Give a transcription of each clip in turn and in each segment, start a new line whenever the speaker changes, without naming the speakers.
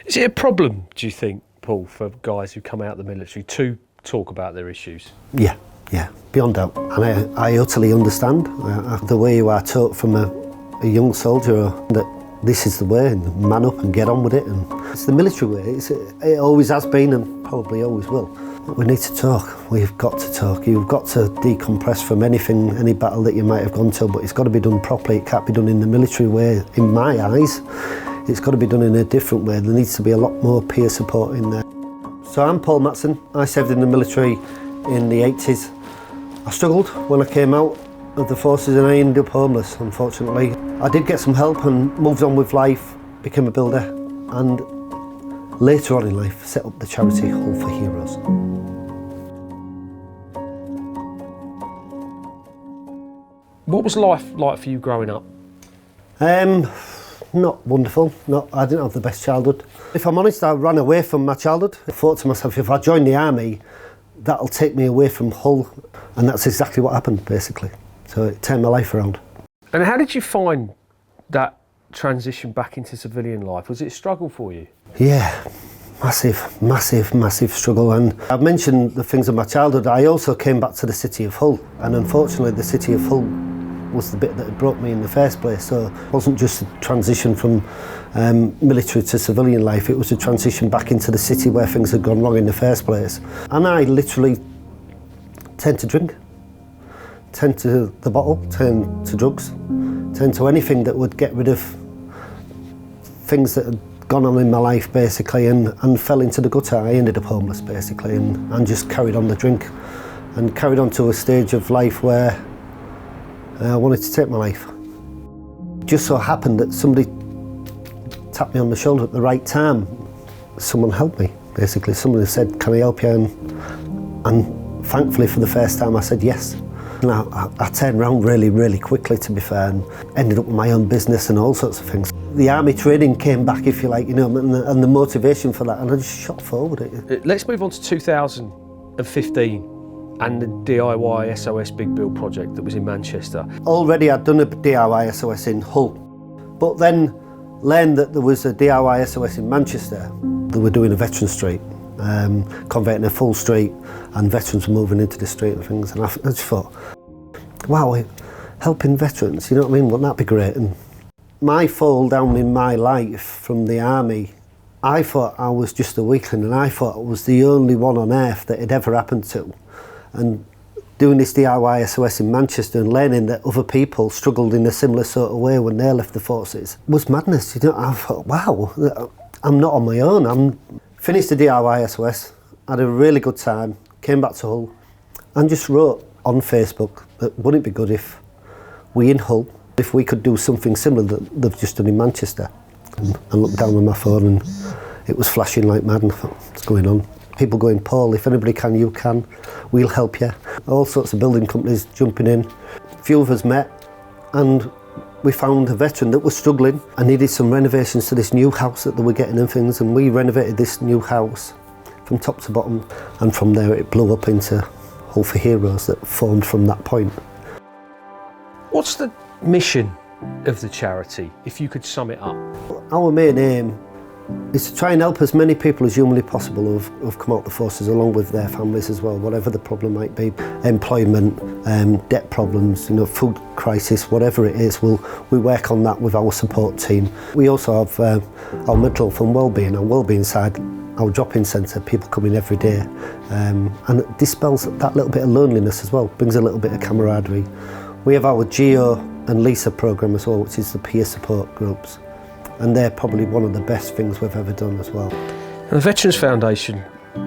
Is it a problem, do you think, Paul, for guys who come out of the military to talk about their issues?
Yeah, beyond doubt. And I utterly understand the way you are taught from a young soldier that this is the way, and man up and get on with it. And it's the military way. It always has been and probably always will. We need to talk. We've got to talk. You've got to decompress from anything, any battle that you might have gone to, but it's got to be done properly. It can't be done in the military way, in my eyes. It's got to be done in a different way. There needs to be a lot more peer support in there. So I'm Paul Matson. I served in the military in the 80s. I struggled when I came out of the forces and I ended up homeless, unfortunately. I did get some help and moved on with life, became a builder, and later on in life set up the charity Hull for Heroes.
What was life like for you growing up?
Not wonderful. I didn't have the best childhood. If I'm honest, I ran away from my childhood. I thought to myself, if I join the army, that'll take me away from Hull. And that's exactly what happened, basically. So it turned my life around.
And how did you find that transition back into civilian life? Was it a struggle for you?
Yeah, massive struggle. And I've mentioned the things of my childhood. I also came back to the city of Hull. And unfortunately, the city of Hull was the bit that had brought me in the first place. So it wasn't just a transition from military to civilian life, it was a transition back into the city where things had gone wrong in the first place. And I literally turned to drink, turned to the bottle, turned to drugs, turned to anything that would get rid of things that had gone on in my life, basically, and fell into the gutter. I ended up homeless, basically, and just carried on the drink and carried on to a stage of life where I wanted to take my life. It just so happened that somebody tapped me on the shoulder at the right time. Someone helped me, basically. Someone said, can I help you? And thankfully, for the first time, I said yes. And I turned around really quickly, to be fair, and ended up with my own business and all sorts of things. The army training came back, if you like, and the motivation for that, and I just shot forward.
Let's move on to 2015. And the DIY SOS Big Build project that was in Manchester.
Already I'd done a DIY SOS in Hull, but then learned that there was a DIY SOS in Manchester. They were doing a veteran street, converting a full street, and veterans were moving into the street and things. And I just thought, wow, helping veterans, you know what I mean? Wouldn't that be great? And my fall down in my life from the army, I thought I was just a weakling, and I thought I was the only one on earth that it ever happened to. And doing this DIY SOS in Manchester and learning that other people struggled in a similar sort of way when they left the forces was madness. I thought, wow, I'm not on my own. Finished the DIY SOS, had a really good time, came back to Hull and just wrote on Facebook that wouldn't it be good if we in Hull, if we could do something similar that they've just done in Manchester. And I looked down on my phone and it was flashing like mad, and I thought, what's going on? People going, Paul, if anybody can, you can. We'll help you. All sorts of building companies jumping in. A few of us met and we found a veteran that was struggling and needed some renovations to this new house that they were getting and things, and we renovated this new house from top to bottom, and from there it blew up into Hull for Heroes that formed from that point.
What's the mission of the charity, if you could sum it up?
Our main aim is to try and help as many people as humanly possible who've come out the forces, along with their families as well, whatever the problem might be. Employment, debt problems, food crisis, whatever it is, we work on that with our support team. We also have our mental health and wellbeing, our wellbeing side, our drop-in centre, people come in every day, and it dispels that little bit of loneliness as well, brings a little bit of camaraderie. We have our Geo and Lisa programme as well, which is the peer support groups. And they're probably one of the best things we've ever done as well.
And the Veterans Foundation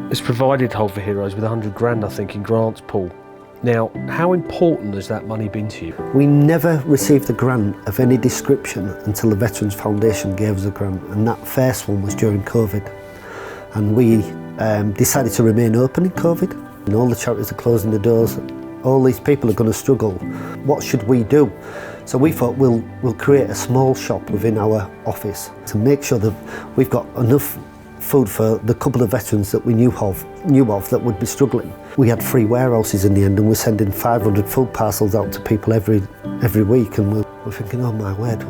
has provided Hull for Heroes with 100 grand, I think, in grants, Paul. Now, how important has that money been to you?
We never received a grant of any description until the Veterans Foundation gave us a grant, and that first one was during COVID. And we decided to remain open in COVID, and all the charities are closing the doors. All these people are going to struggle. What should we do? So we thought we'll create a small shop within our office to make sure that we've got enough food for the couple of veterans that we knew of that would be struggling. We had 3 warehouses in the end, and we're sending 500 food parcels out to people every week, and we're thinking, oh my word,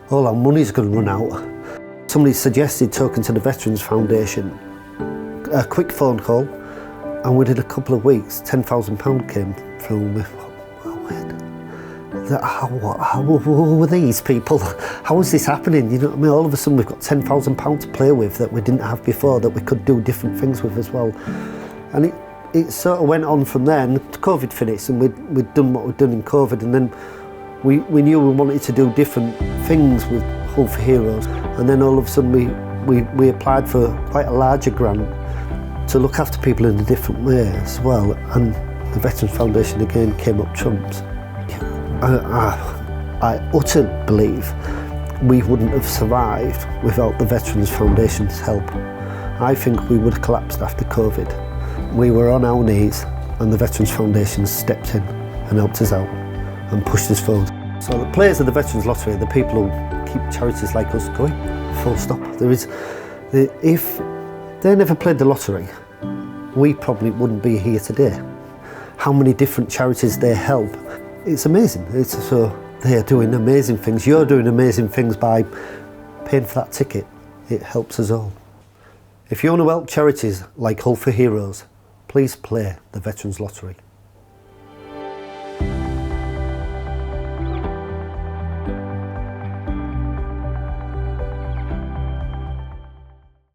all our money's going to run out. somebody suggested talking to the Veterans Foundation, a quick phone call, and within a couple of weeks, £10,000 came through. We thought, how were these people? How is this happening? You know what I mean? All of a sudden we've got £10,000 to play with that we didn't have before, that we could do different things with as well. And it sort of went on from there, and COVID finished, and we'd done what we'd done in COVID, and then we knew we wanted to do different things with Hope for Heroes, and then all of a sudden we applied for quite a larger grant to look after people in a different way as well, and the Veterans Foundation again came up trumps. I utterly believe we wouldn't have survived without the Veterans Foundation's help. I think we would have collapsed after COVID. We were on our knees and the Veterans Foundation stepped in and helped us out and pushed us forward. So the players of the Veterans Lottery are the people who keep charities like us going, full stop. If they never played the lottery, we probably wouldn't be here today. How many different charities they help, it's amazing. They're doing amazing things. You're doing amazing things by paying for that ticket. It helps us all. If you want to help charities like Hope for Heroes, please play the Veterans Lottery.